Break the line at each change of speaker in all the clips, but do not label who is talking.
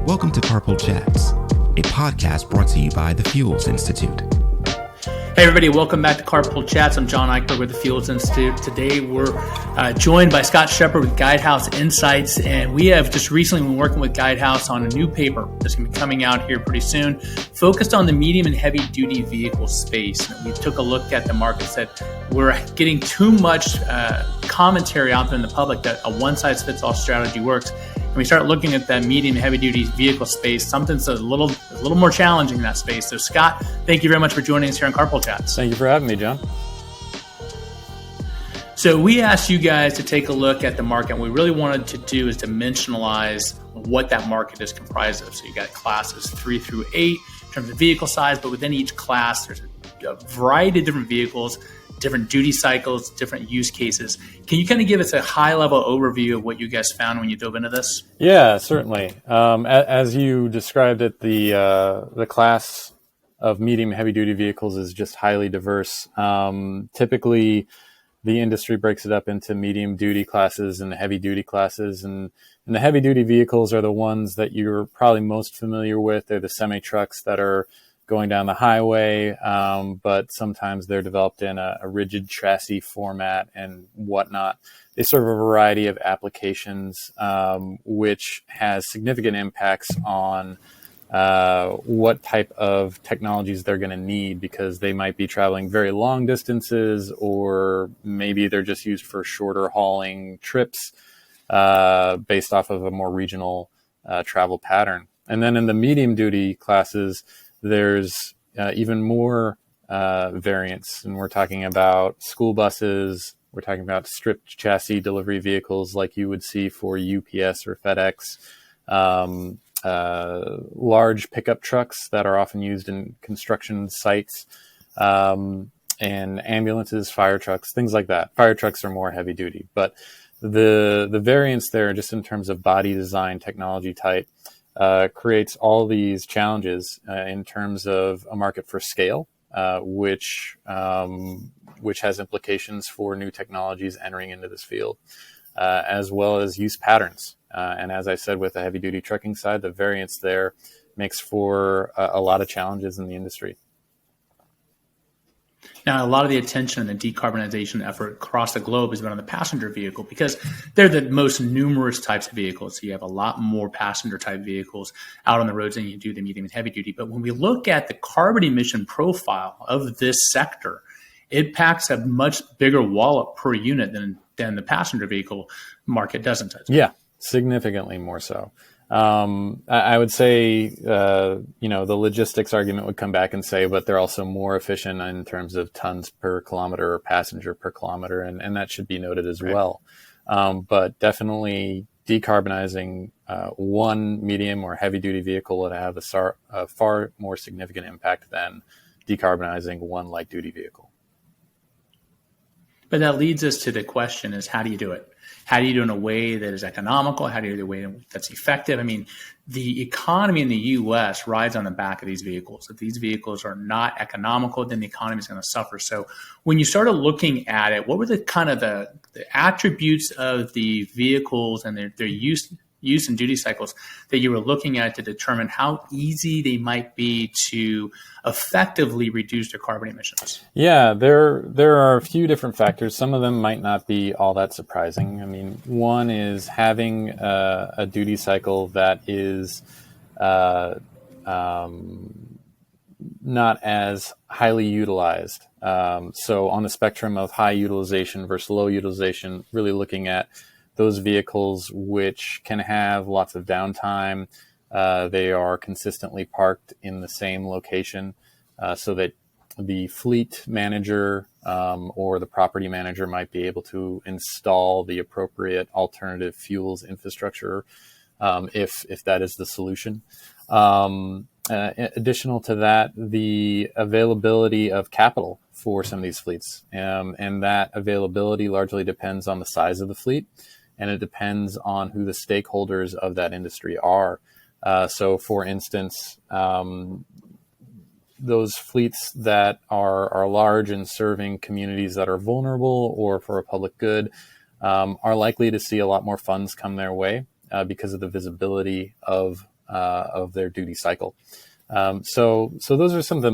Welcome to Carpool Chats, a podcast brought to you by the Fuels Institute.
Hey everybody, welcome back to Carpool Chats. I'm John Eichberg with the Fuels Institute. Today we're joined by Scott Shepard with Guidehouse Insights, and we have just recently been working with Guidehouse on a new paper that's going to be coming out here pretty soon, focused on the medium and heavy duty vehicle space. And we took a look at the markets that we're getting too much commentary out there in the public that a one-size-fits-all strategy works. And we start looking at that medium and heavy duty vehicle space, something that's a little more challenging in that space. So Scott, thank you very much for joining us here on Carpool Chats.
Thank you for having me, John.
So we asked you guys to take a look at the market. And what we really wanted to do is dimensionalize what that market is comprised of. So you got classes 3 through 8 in terms of vehicle size, but within each class, there's a variety of different vehicles, different duty cycles, different use cases. Can you kind of give us a high-level overview of what you guys found when you dove into this?
Yeah, certainly. As you described it, the class of medium heavy-duty vehicles is just highly diverse. Typically, the industry breaks it up into medium-duty classes and heavy-duty classes. And the heavy-duty vehicles are the ones that you're probably most familiar with. They're the semi-trucks that are going down the highway, but sometimes they're developed in a rigid chassis format and whatnot. They serve a variety of applications, which has significant impacts on what type of technologies they're going to need, because they might be traveling very long distances, or maybe they're just used for shorter hauling trips based off of a more regional travel pattern. And then in the medium duty classes, there's even more variants, and we're talking about school buses. We're talking about stripped chassis delivery vehicles like you would see for UPS or FedEx, large pickup trucks that are often used in construction sites, and ambulances, fire trucks, things like that. Fire trucks are more heavy duty, but the variants there, just in terms of body design, technology type, creates all these challenges in terms of a market for scale, which has implications for new technologies entering into this field, as well as use patterns. And as I said, with the heavy-duty trucking side, the variance there makes for a lot of challenges in the industry.
Now, a lot of the attention and the decarbonization effort across the globe has been on the passenger vehicle, because they're the most numerous types of vehicles. So you have a lot more passenger type vehicles out on the roads than you do the medium and heavy duty. But when we look at the carbon emission profile of this sector, it packs a much bigger wallet per unit than the passenger vehicle market, doesn't it?
Yeah, significantly more so. I would say, the logistics argument would come back and say, but they're also more efficient in terms of tons per kilometer or passenger per kilometer. And that should be noted as well. But definitely decarbonizing one medium or heavy duty vehicle would have a far more significant impact than decarbonizing one light duty vehicle.
But that leads us to the question is, how do you do it? How do you do it in a way that is economical? How do you do it in a way that's effective? I mean, the economy in the U.S. rides on the back of these vehicles. If these vehicles are not economical, then the economy is going to suffer. So when you started looking at it, what were the kind of the attributes of the vehicles and their use and duty cycles that you were looking at to determine how easy they might be to effectively reduce their carbon emissions?
Yeah, there are a few different factors. Some of them might not be all that surprising. I mean, one is having a duty cycle that is not as highly utilized. So on the spectrum of high utilization versus low utilization, really looking at those vehicles which can have lots of downtime. They are consistently parked in the same location, so that the fleet manager or the property manager might be able to install the appropriate alternative fuels infrastructure if that is the solution. Additional to that, the availability of capital for some of these fleets. And that availability largely depends on the size of the fleet, and it depends on who the stakeholders of that industry are. So for instance, those fleets that are large and serving communities that are vulnerable or for a public good are likely to see a lot more funds come their way. because of the visibility of their duty cycle. So those are some of the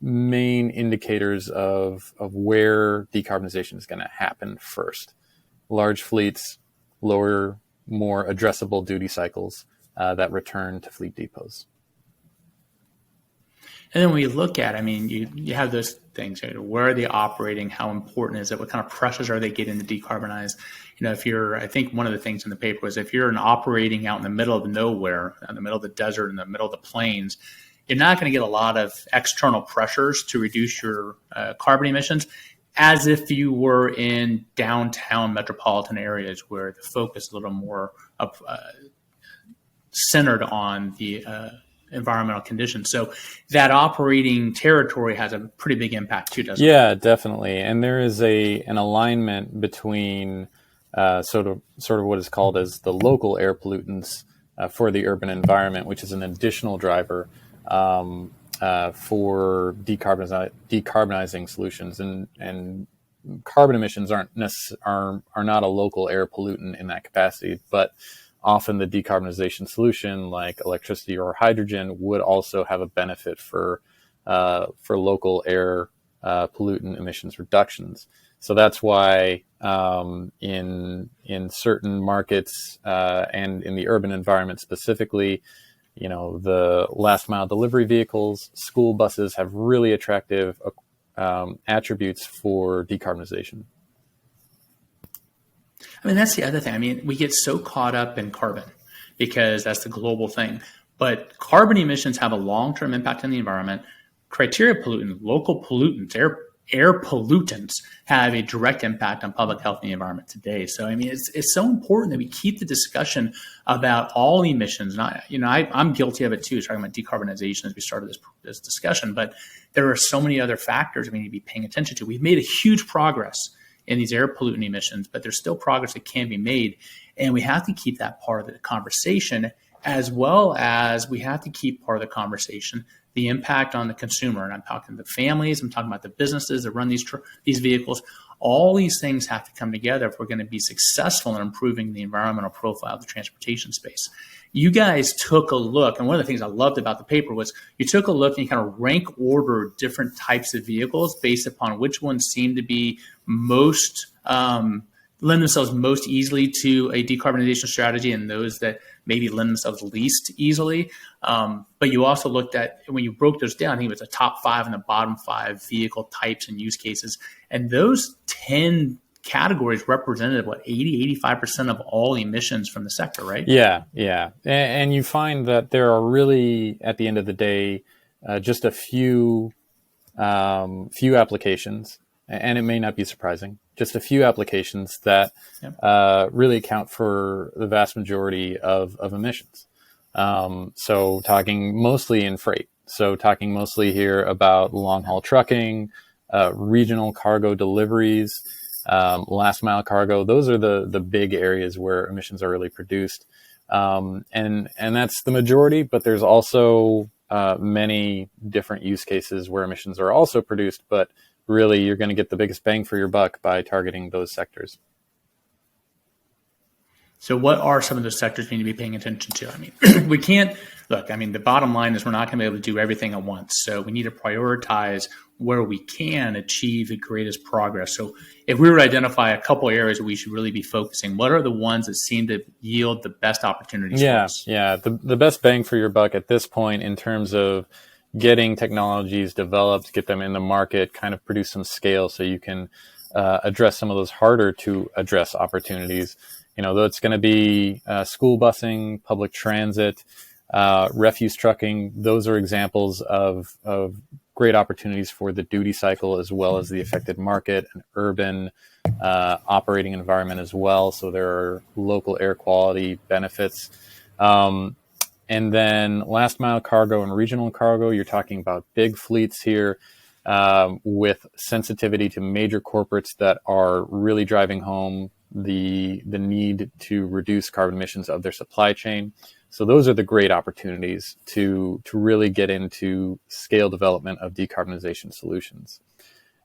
main indicators of where decarbonization is going to happen first. Large fleets, lower, more addressable duty cycles that return to fleet depots.
And then when you look at, you have those things. Where are they operating? How important is it? What kind of pressures are they getting to decarbonize? I think one of the things in the paper was if you're operating out in the middle of nowhere, in the middle of the desert, in the middle of the plains, you're not going to get a lot of external pressures to reduce your carbon emissions as if you were in downtown metropolitan areas where the focus is a little more centered on the environmental conditions. So that operating territory has a pretty big impact too, doesn't it?
Yeah, definitely. And there is an alignment between sort of what is called as the local air pollutants for the urban environment, which is an additional driver for decarbonizing solutions. And carbon emissions are not a local air pollutant in that capacity, but often the decarbonization solution, like electricity or hydrogen, would also have a benefit for local air pollutant emissions reductions. So that's why in certain markets and in the urban environment specifically, the last mile delivery vehicles, school buses have really attractive attributes for decarbonization.
That's the other thing. We get so caught up in carbon because that's the global thing. But carbon emissions have a long-term impact on the environment. Criteria pollutant, local pollutants, air pollutants have a direct impact on public health and the environment today. So, it's so important that we keep the discussion about all emissions. I'm guilty of it too, talking about decarbonization as we started this discussion. But there are so many other factors we need to be paying attention to. We've made a huge progress in these air pollutant emissions, but there's still progress that can be made. And we have to keep that part of the conversation, as well as we have to keep part of the conversation the impact on the consumer. And I'm talking the families, I'm talking about the businesses that run these vehicles. All these things have to come together if we're going to be successful in improving the environmental profile of the transportation space. You guys took a look, and one of the things I loved about the paper was you took a look and you kind of rank order different types of vehicles based upon which ones seem to be most lend themselves most easily to a decarbonization strategy and those that maybe lend themselves least easily. But you also looked at, when you broke those down, I think it was the top 5 and the bottom 5 vehicle types and use cases. And those 10 categories represented 85% of all emissions from the sector, right?
Yeah. And you find that there are really, at the end of the day, just a few applications, and it may not be surprising, just a few applications that really account for the vast majority of emissions. So talking mostly in freight. So talking mostly here about long haul trucking, regional cargo deliveries, last mile cargo. Those are the big areas where emissions are really produced. And that's the majority, but there's also many different use cases where emissions are also produced, but really you're going to get the biggest bang for your buck by targeting those sectors.
So what are some of those sectors we need to be paying attention to? We can't, the bottom line is we're not going to be able to do everything at once. So we need to prioritize where we can achieve the greatest progress. So if we were to identify a couple areas where we should really be focusing, what are the ones that seem to yield the best opportunities for us?
Yeah. The best bang for your buck at this point in terms of getting technologies developed, get them in the market, kind of produce some scale so you can address some of those harder to address opportunities. Though it's going to be school busing, public transit, refuse trucking. Those are examples of great opportunities for the duty cycle as well as the affected market and urban operating environment as well. So there are local air quality benefits. And then last mile cargo and regional cargo, you're talking about big fleets here with sensitivity to major corporates that are really driving home the need to reduce carbon emissions of their supply chain. So those are the great opportunities to really get into scale development of decarbonization solutions.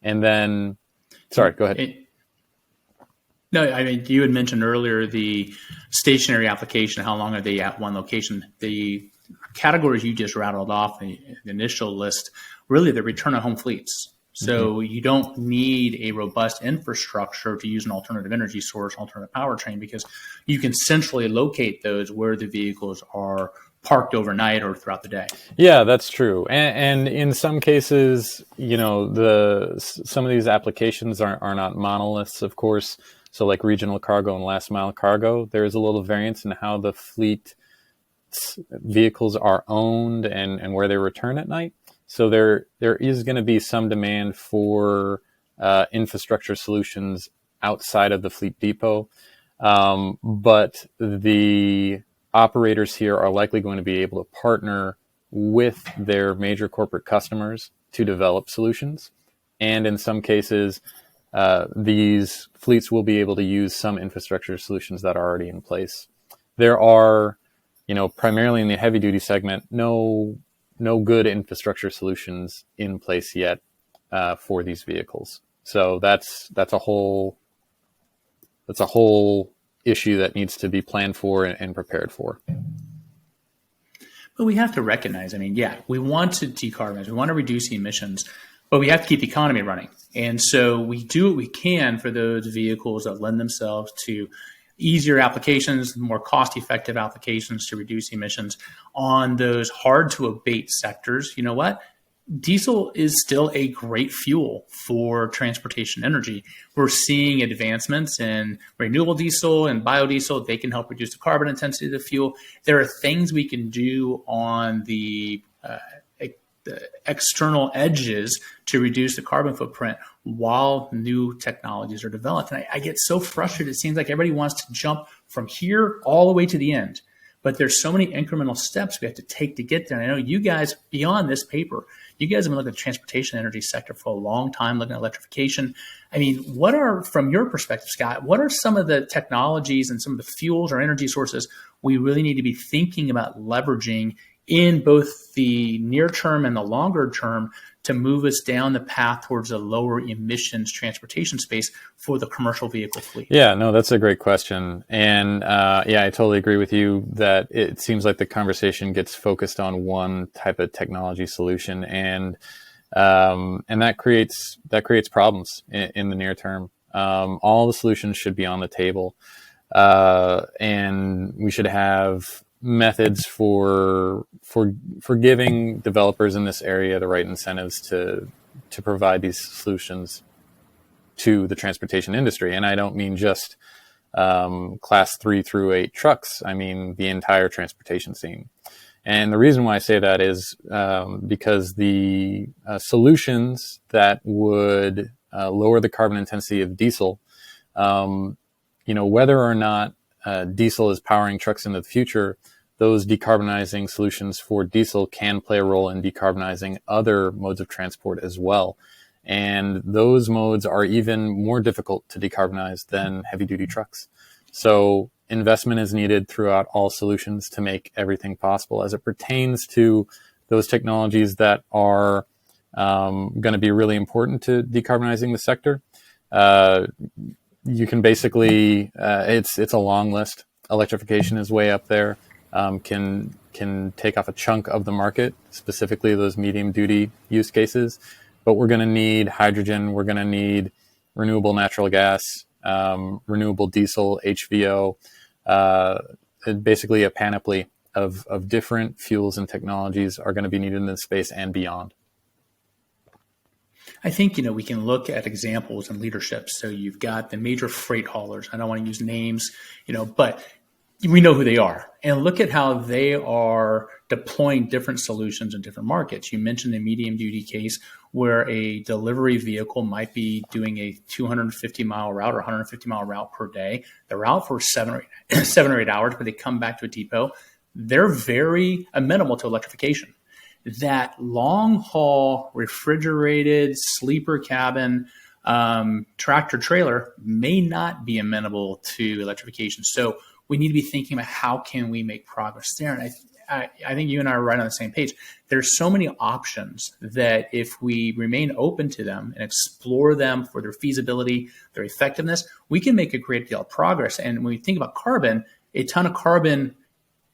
And then, sorry, go ahead.
No, I mean, you had mentioned earlier the stationary application. How long are they at one location? The categories you just rattled off, the initial list, really the return of home fleets. So you don't need a robust infrastructure to use an alternative energy source, alternative powertrain, because you can centrally locate those where the vehicles are parked overnight or throughout the day.
Yeah, that's true. And in some cases, some of these applications are not monoliths, of course. So like regional cargo and last mile cargo, there is a little variance in how the fleet vehicles are owned and where they return at night. So there is going to be some demand for infrastructure solutions outside of the fleet depot. But the operators here are likely going to be able to partner with their major corporate customers to develop solutions. And in some cases, these fleets will be able to use some infrastructure solutions that are already in place. There are, primarily in the heavy duty segment, no good infrastructure solutions in place yet for these vehicles. So that's a whole issue that needs to be planned for and prepared for.
But we have to recognize, we want to decarbonize, we want to reduce emissions, but we have to keep the economy running. And so we do what we can for those vehicles that lend themselves to easier applications, more cost-effective applications to reduce emissions on those hard-to-abate sectors. You know what? Diesel is still a great fuel for transportation energy. We're seeing advancements in renewable diesel and biodiesel. They can help reduce the carbon intensity of the fuel. There are things we can do on the external edges to reduce the carbon footprint while new technologies are developed. And I get so frustrated. It seems like everybody wants to jump from here all the way to the end. But there's so many incremental steps we have to take to get there. And I know you guys, beyond this paper, you guys have been looking at the transportation energy sector for a long time, looking at electrification. What are, from your perspective, Scott, what are some of the technologies and some of the fuels or energy sources we really need to be thinking about leveraging in both the near term and the longer term to move us down the path towards a lower emissions transportation space for the commercial vehicle fleet?
Yeah, no, that's a great question. And I totally agree with you that it seems like the conversation gets focused on one type of technology solution, and that creates problems in the near term. All the solutions should be on the table, and we should have methods for giving developers in this area the right incentives to provide these solutions to the transportation industry. And I don't mean just class 3 through 8 trucks. I mean the entire transportation scene. And the reason why I say that is because the solutions that would lower the carbon intensity of diesel, whether or not diesel is powering trucks into the future, those decarbonizing solutions for diesel can play a role in decarbonizing other modes of transport as well. And those modes are even more difficult to decarbonize than heavy-duty trucks. So investment is needed throughout all solutions to make everything possible. As it pertains to those technologies that are going to be really important to decarbonizing the sector, you can basically, it's a long list. Electrification is way up there. Can take off a chunk of the market, specifically those medium duty use cases. But we're going to need hydrogen. We're going to need renewable natural gas, renewable diesel, HVO, basically a panoply of different fuels and technologies are going to be needed in this space and beyond.
I think, we can look at examples and leadership. So you've got the major freight haulers. I don't want to use names, but we know who they are, and look at how they are deploying different solutions in different markets. You mentioned the medium duty case where a delivery vehicle might be doing a 250-mile route or 150-mile route per day. They're out for 7 or 8 hours, but they come back to a depot. They're very amenable to electrification. That long haul refrigerated sleeper cabin tractor trailer may not be amenable to electrification. So we need to be thinking about how can we make progress there. And I think you and I are right on the same page. There's so many options that if we remain open to them and explore them for their feasibility, their effectiveness, we can make a great deal of progress. And when we think about carbon, a ton of carbon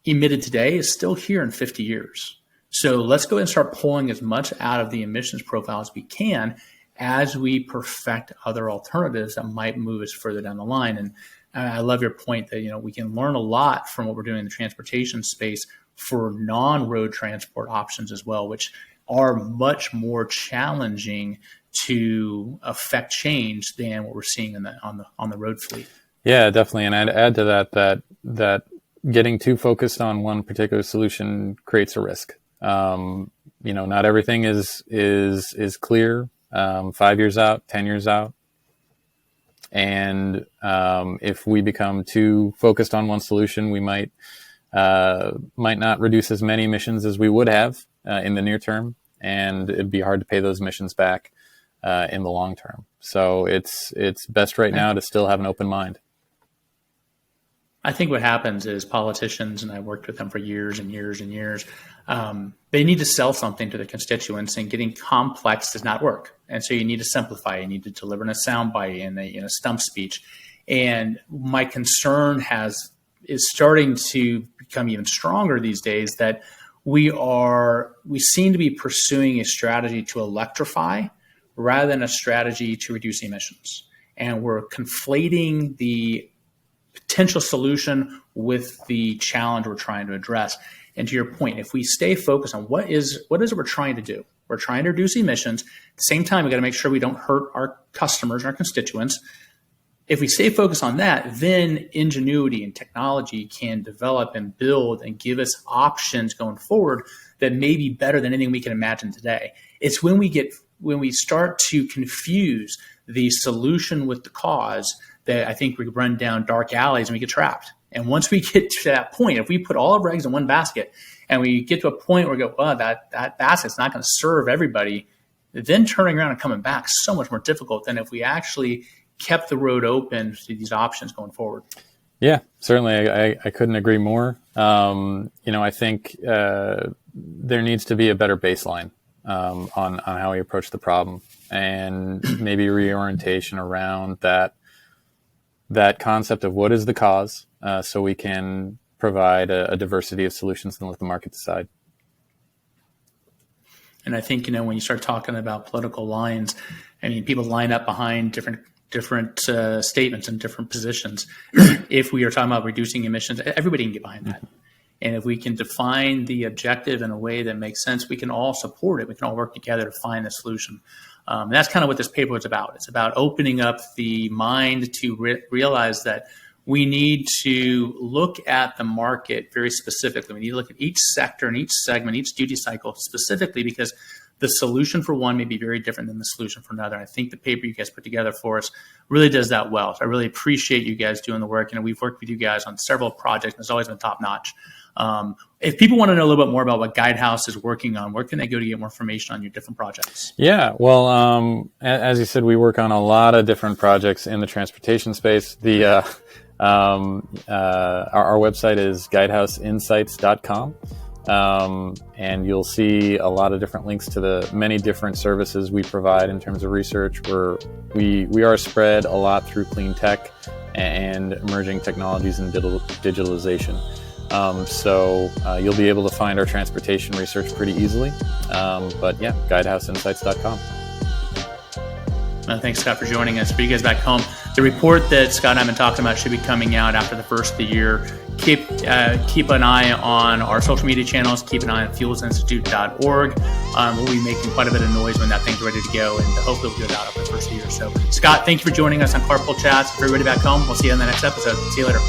emitted today is still here in 50 years. So let's go and start pulling as much out of the emissions profile as we can as we perfect other alternatives that might move us further down the line. And I love your point that, we can learn a lot from what we're doing in the transportation space for non-road transport options as well, which are much more challenging to affect change than what we're seeing on the road fleet. Yeah,
definitely. And I'd add to that getting too focused on one particular solution creates a risk. Not everything is clear 5 years out, 10 years out. And if we become too focused on one solution, we might not reduce as many emissions as we would have in the near term, and it'd be hard to pay those emissions back in the long term. So it's best right now to still have an open mind.
I think what happens is politicians, and I worked with them for years and years and years, they need to sell something to their constituents, and getting complex does not work. And so you need to simplify. You need to deliver in a soundbite, in a stump speech. And my concern is starting to become even stronger these days that we seem to be pursuing a strategy to electrify rather than a strategy to reduce emissions. And we're conflating the potential solution with the challenge we're trying to address. And to your point, if we stay focused on what is it we're trying to do, we're trying to reduce emissions. At the same time, we got to make sure we don't hurt our customers and our constituents. If we stay focused on that, then ingenuity and technology can develop and build and give us options going forward that may be better than anything we can imagine today. It's when we start to confuse the solution with the cause that I think we run down dark alleys and we get trapped. And once we get to that point, if we put all our eggs in one basket and we get to a point where we go, well, that basket's not going to serve everybody, then turning around and coming back is so much more difficult than if we actually kept the road open to these options going forward.
Yeah, certainly. I couldn't agree more. I think there needs to be a better baseline on how we approach the problem, and maybe reorientation around that concept of what is the cause, so we can provide a diversity of solutions and let the market decide.
And I think, when you start talking about political lines, people line up behind different statements and different positions. If we are talking about reducing emissions, everybody can get behind that. And if we can define the objective in a way that makes sense, we can all support it. We can all work together to find the solution. And that's kind of what this paper is about. It's about opening up the mind to realize that we need to look at the market very specifically. We need to look at each sector and each segment, each duty cycle specifically, because the solution for one may be very different than the solution for another. And I think the paper you guys put together for us really does that well. So I really appreciate you guys doing the work. We've worked with you guys on several projects, and it's always been top notch. If people want to know a little bit more about what Guidehouse is working on, where can they go to get more information on your different projects?
Yeah, well, as you said, we work on a lot of different projects in the transportation space. Our website is guidehouseinsights.com. And you'll see a lot of different links to the many different services we provide in terms of research. We are spread a lot through clean tech and emerging technologies and digitalization. So you'll be able to find our transportation research pretty easily. But yeah, guidehouseinsights.com.
Thanks, Scott, for joining us. For you guys back home, the report that Scott and I have been talking about should be coming out after the first of the year. Keep an eye on our social media channels. Keep an eye on fuelsinstitute.org. We'll be making quite a bit of noise when that thing's ready to go, and hopefully we'll get it out after the first of the year. So, Scott, thank you for joining us on Carpool Chats. For everybody back home, we'll see you on the next episode. See you later.